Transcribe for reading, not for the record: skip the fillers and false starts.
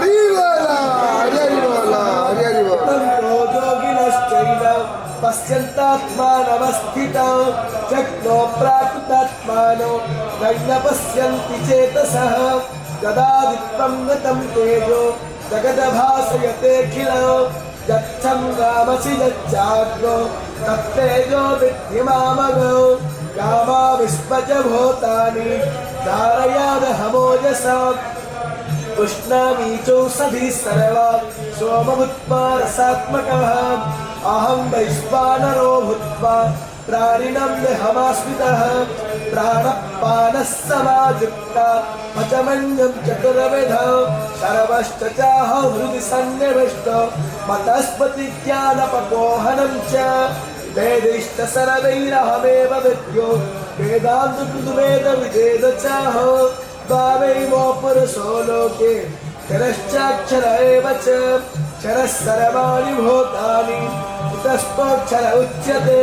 हरिवला हरिवला हरिवला योगिनश्चैव पश्यन्तात्मानवस्थितौ जग्नो प्राकृतात्मानो न पश्यन्ति चेतसः यदादित्वं गतं तेजो जगद्भासयतेऽखिलो यच्छं गामसि यच्चाग्नो तत्तेजो विद्धि मामगो गामाविश्वच भूतानि धारयामहमोजसा उष्णामीचौषधी सर्वा सोमभूत्वा रसात्मकः अहं वैश्वानरो भूत्वा प्राणिनं देहमाश्रितः प्राणपानः समायुक्ता पचमन्यं चतुर्विधः सर्वश्च चाहं हृदि सन्निविष्टो मतस्पतिज्ञानपपोहनं च वेदैश्च सर्वैरहमेव विद्यो वेदान्तकृतवेदविदेद चाहो द्वावैमो पुरुषो लोके क्षरश्चाक्षर एव च क्षरः सर्वाणि भूतानि तस्माक्षर उच्यते।